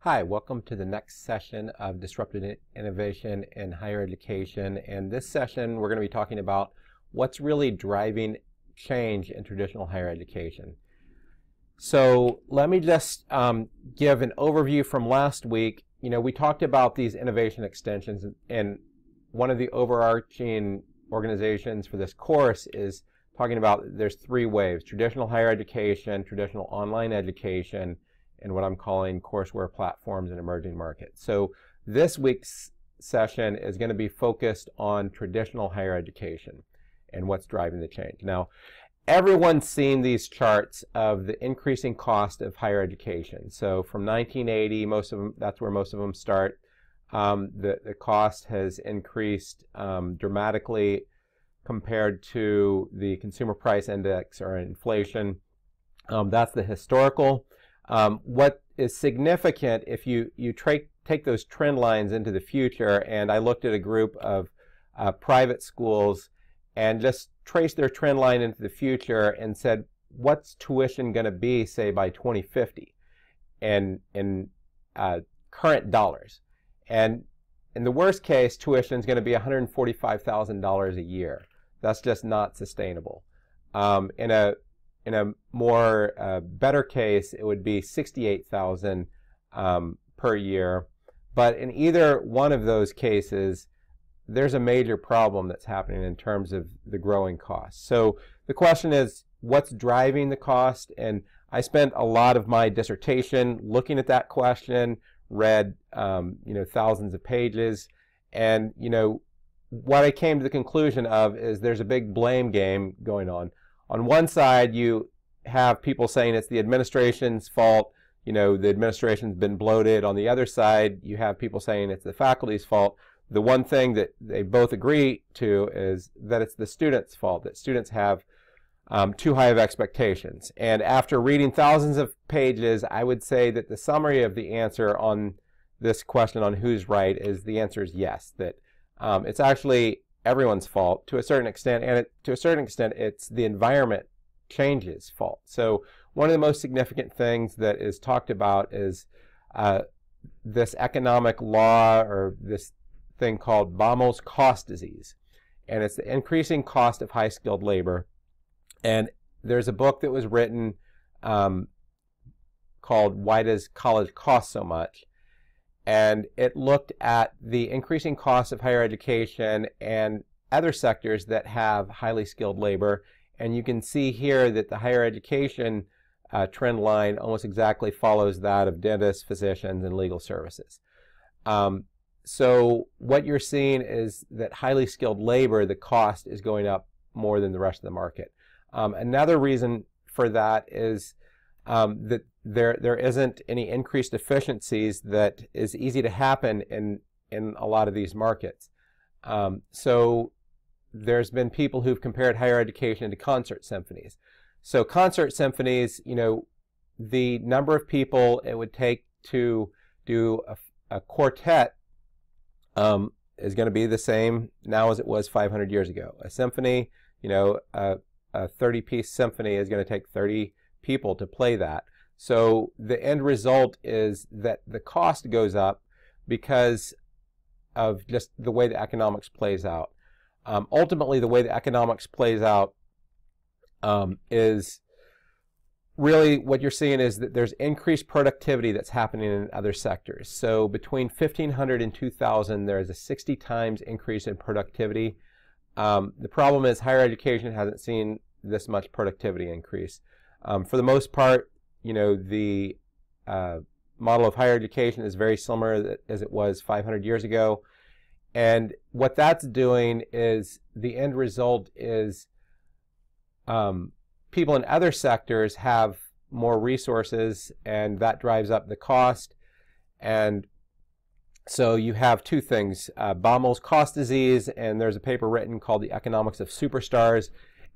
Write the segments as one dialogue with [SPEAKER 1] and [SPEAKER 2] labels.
[SPEAKER 1] Hi, welcome to the next session of Disruptive Innovation in Higher Education. And this session, we're going to be talking about what's really driving change in traditional higher education. So let me just give an overview from last week. We talked about these innovation extensions, and one of the overarching organizations for this course is talking about there's three waves: traditional higher education, traditional online education, and what I'm calling courseware platforms in emerging markets. So this week's session is going to be focused on traditional higher education and what's driving the change. Now, everyone's seen these charts of the increasing cost of higher education. So from 1980, most of them, that's where most of them start. The cost has increased dramatically compared to the consumer price index or inflation. That's the historical. What is significant, if you take those trend lines into the future, and I looked at a group of private schools and just traced their trend line into the future and said, what's tuition going to be, say, by 2050 in current dollars? And in the worst case, tuition is going to be $145,000 a year. That's just not sustainable. In a more better case, it would be $68,000 per year. But in either one of those cases, there's a major problem that's happening in terms of the growing costs. So the question is, what's driving the cost? And I spent a lot of my dissertation looking at that question, read thousands of pages, and what I came to the conclusion of is there's a big blame game going on. On one side, you have people saying it's the administration's fault, the administration's been bloated. On the other side, you have people saying it's the faculty's fault. The one thing that they both agree to is that it's the students' fault, that students have too high of expectations. And after reading thousands of pages, I would say that the summary of the answer on this question on who's right is the answer is yes, that it's actually everyone's fault to a certain extent, and to a certain extent it's the environment change's fault. So one of the most significant things that is talked about is this economic law, or this thing called Baumol's cost disease, and it's the increasing cost of high-skilled labor. And there's a book that was written called Why Does College Cost So Much? And it looked at the increasing cost of higher education and other sectors that have highly skilled labor. And you can see here that the higher education trend line almost exactly follows that of dentists, physicians, and legal services. So what you're seeing is that highly skilled labor, the cost is going up more than the rest of the market. Another reason for that is that there isn't any increased efficiencies that is easy to happen in a lot of these markets. So there's been people who've compared higher education to concert symphonies. So concert symphonies, the number of people it would take to do a quartet is going to be the same now as it was 500 years ago. A symphony, a 30-piece symphony is going to take 30 people to play that. So the end result is that the cost goes up because of just the way the economics plays out. Ultimately, the way the economics plays out is really what you're seeing is that there's increased productivity that's happening in other sectors. So between 1500 and 2000, there's a 60 times increase in productivity. The problem is higher education hasn't seen this much productivity increase. For the most part, the model of higher education is very similar as it was 500 years ago. And what that's doing is the end result is people in other sectors have more resources, and that drives up the cost. And so you have two things, Baumol's cost disease, and there's a paper written called The Economics of Superstars.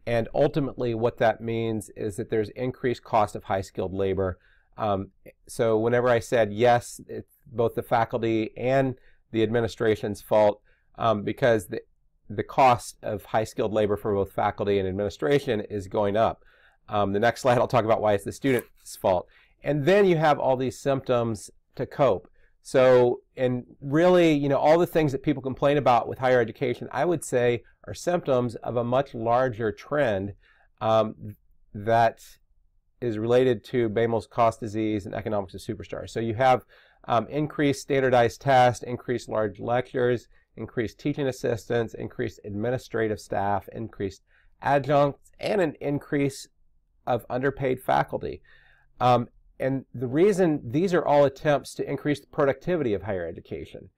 [SPEAKER 1] And ultimately what that means is that there's increased cost of high-skilled labor. So whenever I said yes, it's both the faculty and the administration's fault, because the cost of high-skilled labor for both faculty and administration is going up. The next slide I'll talk about why it's the student's fault. And then you have all these symptoms to cope. So, and really, you know, all the things that people complain about with higher education, I would say, are symptoms of a much larger trend that is related to Baumol's cost disease and economics of superstars. So you have increased standardized tests, increased large lectures, increased teaching assistants, increased administrative staff, increased adjuncts, and an increase of underpaid faculty. And the reason, these are all attempts to increase the productivity of higher education.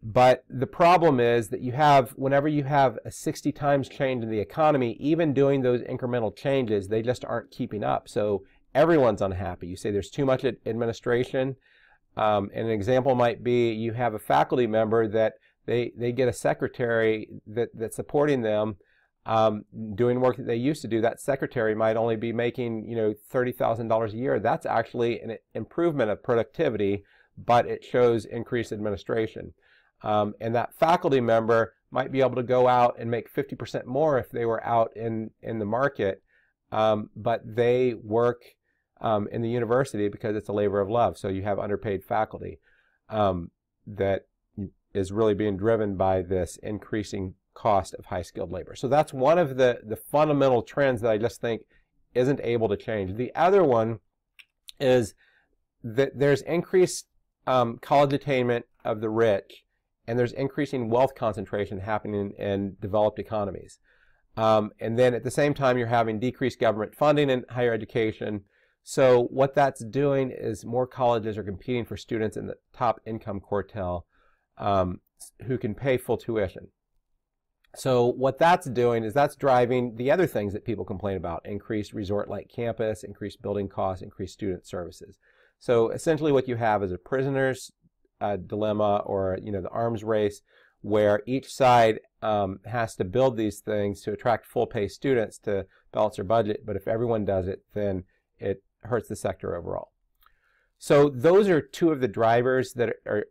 [SPEAKER 1] But the problem is that you have, whenever you have a 60 times change in the economy, even doing those incremental changes, they just aren't keeping up. So everyone's unhappy. You say there's too much administration. And an example might be you have a faculty member that they get a secretary that's supporting them, doing work that they used to do. That secretary might only be making, you know, $30,000 a year. That's actually an improvement of productivity, but it shows increased administration. And that faculty member might be able to go out and make 50% more if they were out in the market, but they work in the university because it's a labor of love. So you have underpaid faculty that is really being driven by this increasing cost of high-skilled labor. So that's one of the fundamental trends that I just think isn't able to change. The other one is that there's increased college attainment of the rich, and there's increasing wealth concentration happening in developed economies. And then at the same time, you're having decreased government funding in higher education. So what that's doing is more colleges are competing for students in the top income quartile who can pay full tuition. So what that's doing is that's driving the other things that people complain about: increased resort-like campus, increased building costs, increased student services. So essentially what you have is a prisoner's dilemma, or, you know, the arms race, where each side has to build these things to attract full-pay students to balance their budget. But if everyone does it, then it hurts the sector overall. So those are two of the drivers that are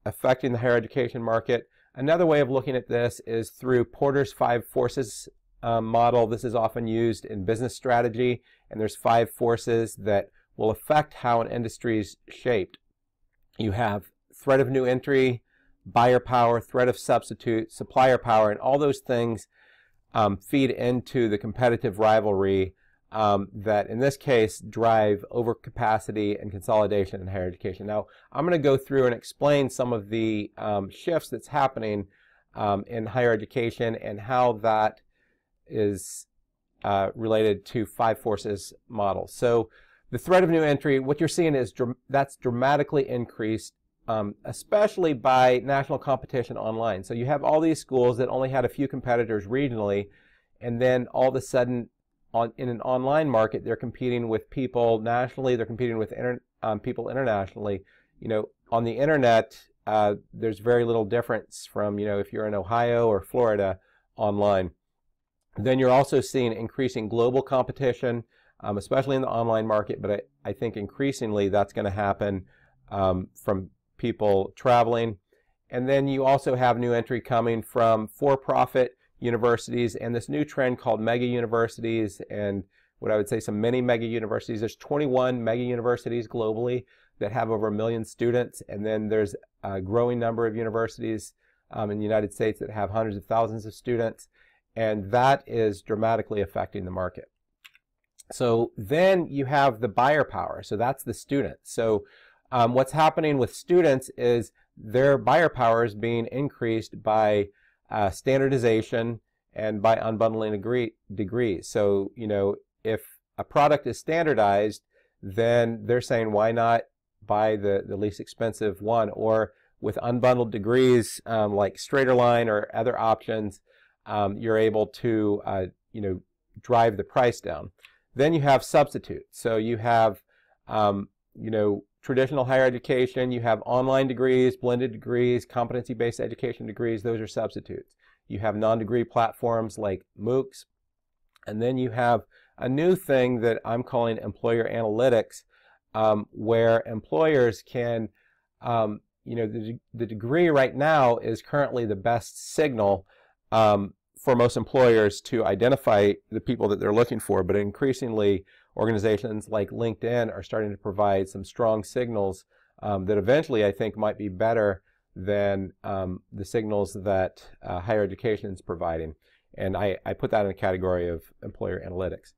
[SPEAKER 1] affecting the higher education market. Another way of looking at this is through Porter's 5 forces model. This is often used in business strategy, and there's 5 forces that will affect how an industry is shaped. You have threat of new entry, buyer power, threat of substitute, supplier power, and all those things feed into the competitive rivalry that in this case drive overcapacity and consolidation in higher education. Now, I'm going to go through and explain some of the shifts that's happening in higher education and how that is related to 5 forces model. So the threat of new entry, what you're seeing is that's dramatically increased, especially by national competition online. So you have all these schools that only had a few competitors regionally, and then all of a sudden in an online market, they're competing with people nationally, they're competing with people internationally. You know, on the internet, there's very little difference from, you know, if you're in Ohio or Florida online. Then you're also seeing increasing global competition, especially in the online market, but I think increasingly that's going to happen from people traveling. And then you also have new entry coming from for-profit universities and this new trend called mega universities, and what I would say some mini mega universities. There's 21 mega universities globally that have over 1 million students, and then there's a growing number of universities in the United States that have hundreds of thousands of students, and that is dramatically affecting the market. So then you have the buyer power, so that's the students. So what's happening with students is their buyer power is being increased by standardization and by unbundling degrees. So, you know, if a product is standardized, then they're saying, why not buy the least expensive one? Or with unbundled degrees, like Straighter Line or other options, you're able to, you know, drive the price down. Then you have substitutes. So you have, you know, traditional higher education, you have online degrees, blended degrees, competency-based education degrees, those are substitutes. You have non-degree platforms like MOOCs, and then you have a new thing that I'm calling employer analytics, where employers can, you know, the degree right now is currently the best signal for most employers to identify the people that they're looking for, but increasingly organizations like LinkedIn are starting to provide some strong signals that eventually I think might be better than the signals that higher education is providing. And I put that in a category of employer analytics.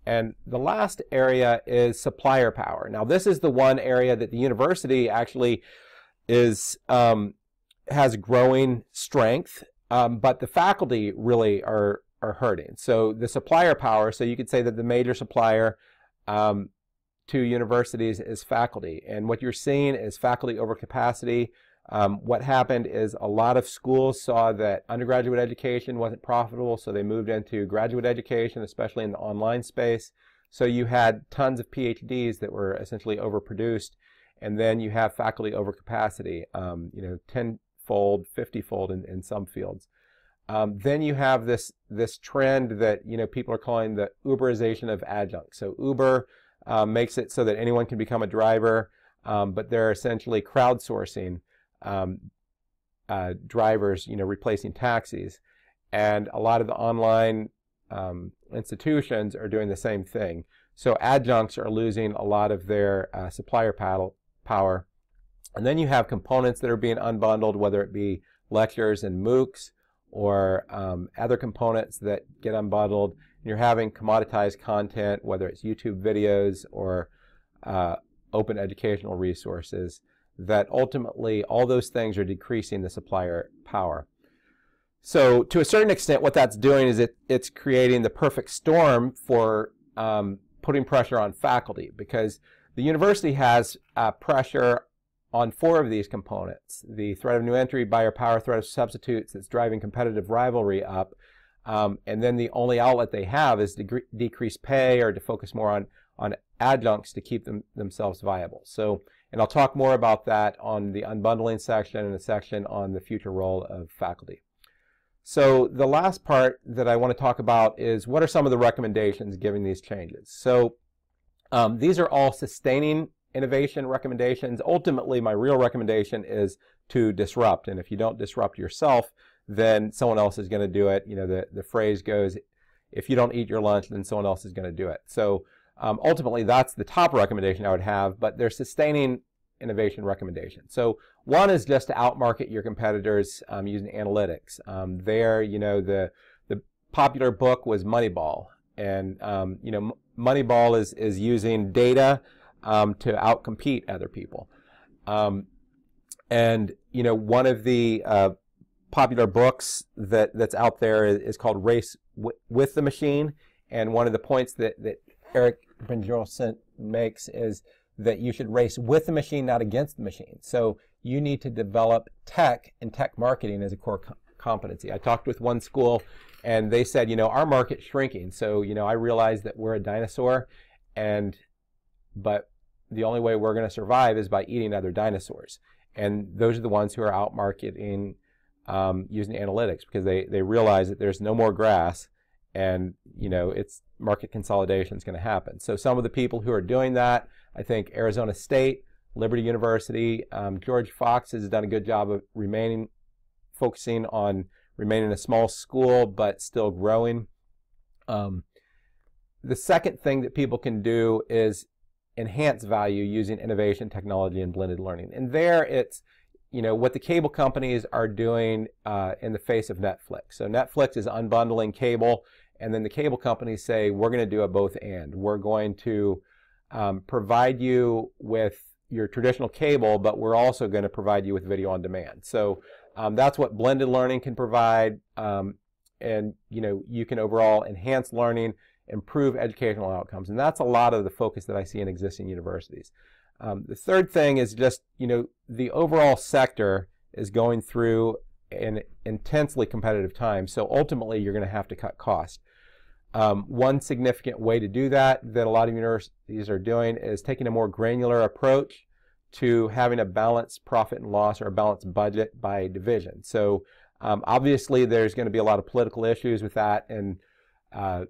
[SPEAKER 1] And the last area is supplier power. Now, this is the one area that the university actually is has growing strength, but the faculty really are hurting. So the supplier power, so you could say that the major supplier to universities is faculty. And what you're seeing is faculty overcapacity. What happened is a lot of schools saw that undergraduate education wasn't profitable, so they moved into graduate education, especially in the online space. So you had tons of PhDs that were essentially overproduced, and then you have faculty overcapacity, 10-fold, 50-fold in some fields. Then you have this trend that people are calling the Uberization of adjuncts. So Uber makes it so that anyone can become a driver, but they're essentially crowdsourcing drivers, replacing taxis. And a lot of the online institutions are doing the same thing. So adjuncts are losing a lot of their supplier power. And then you have components that are being unbundled, whether it be lectures and MOOCs or other components that get unbundled. And you're having commoditized content, whether it's YouTube videos or open educational resources, that ultimately all those things are decreasing the supplier power. So to a certain extent, what that's doing is it's creating the perfect storm for putting pressure on faculty, because the university has pressure on 4 of these components: the threat of new entry, buyer power, threat of substitutes that's driving competitive rivalry up, and then the only outlet they have is to decrease pay or to focus more on adjuncts to keep themselves viable. So, and I'll talk more about that on the unbundling section and a section on the future role of faculty. So the last part that I want to talk about is what are some of the recommendations given these changes. So these are all sustaining innovation recommendations. Ultimately, my real recommendation is to disrupt, and if you don't disrupt yourself, then someone else is going to do it. The phrase goes, if you don't eat your lunch, then someone else is going to do it. So ultimately, that's the top recommendation I would have, but they're sustaining innovation recommendations. So one is just to outmarket your competitors using analytics. The popular book was Moneyball, and Moneyball is using data to outcompete other people. And one of the popular books that's out there is called Race with the Machine, and one of the points that Eric Brynjolfsson makes is that you should race with the machine, not against the machine. So you need to develop tech and tech marketing as a core competency. I talked with one school, and they said, our market's shrinking. So, I realize that we're a dinosaur, but the only way we're going to survive is by eating other dinosaurs. And those are the ones who are out marketing using analytics, because they realize that there's no more grass, and it's market consolidation is going to happen. So some of the people who are doing that, I think Arizona State, Liberty University, George Fox has done a good job of focusing on remaining a small school but still growing. The second thing that people can do is enhance value using innovation, technology, and blended learning. And there it's what the cable companies are doing in the face of Netflix. So Netflix is unbundling cable, and then the cable companies say, we're going to do a both and. We're going to provide you with your traditional cable, but we're also going to provide you with video on demand. So that's what blended learning can provide, and you can overall enhance learning, improve educational outcomes, and that's a lot of the focus that I see in existing universities. The third thing is just, the overall sector is going through an intensely competitive time, so ultimately you're going to have to cut costs. One significant way to do that a lot of universities are doing is taking a more granular approach to having a balanced profit and loss or a balanced budget by division. So obviously there's going to be a lot of political issues with that, and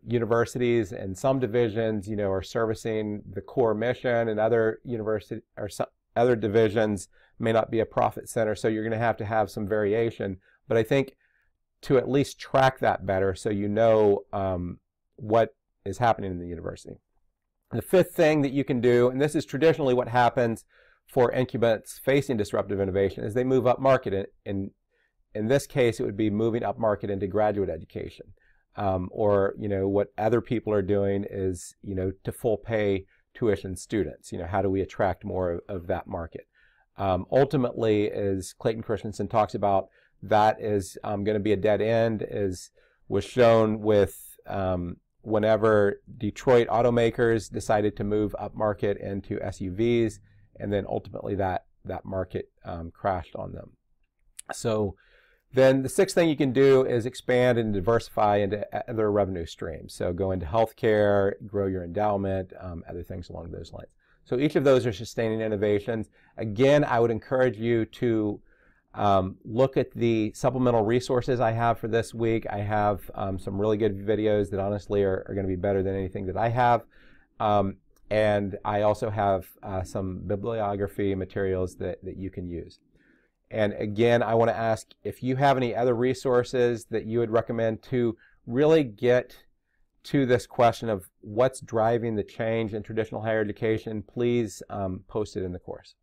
[SPEAKER 1] universities and some divisions, are servicing the core mission, and other other divisions may not be a profit center. So you're going to have some variation. But I think to at least track that better, so what is happening in the university. The fifth thing that you can do, and this is traditionally what happens for incumbents facing disruptive innovation is they move up market. In this case, it would be moving up market into graduate education. Or, what other people are doing is, to full pay tuition students. How do we attract more of that market? Ultimately, as Clayton Christensen talks about, that is going to be a dead end, as was shown with whenever Detroit automakers decided to move up market into SUVs, and then ultimately that market crashed on them. So then the sixth thing you can do is expand and diversify into other revenue streams. So go into healthcare, grow your endowment, other things along those lines. So each of those are sustaining innovations. Again, I would encourage you to look at the supplemental resources I have for this week. I have some really good videos that honestly are going to be better than anything that I have. And I also have some bibliography materials that you can use. And again, I want to ask if you have any other resources that you would recommend to really get to this question of what's driving the change in traditional higher education, please post it in the course.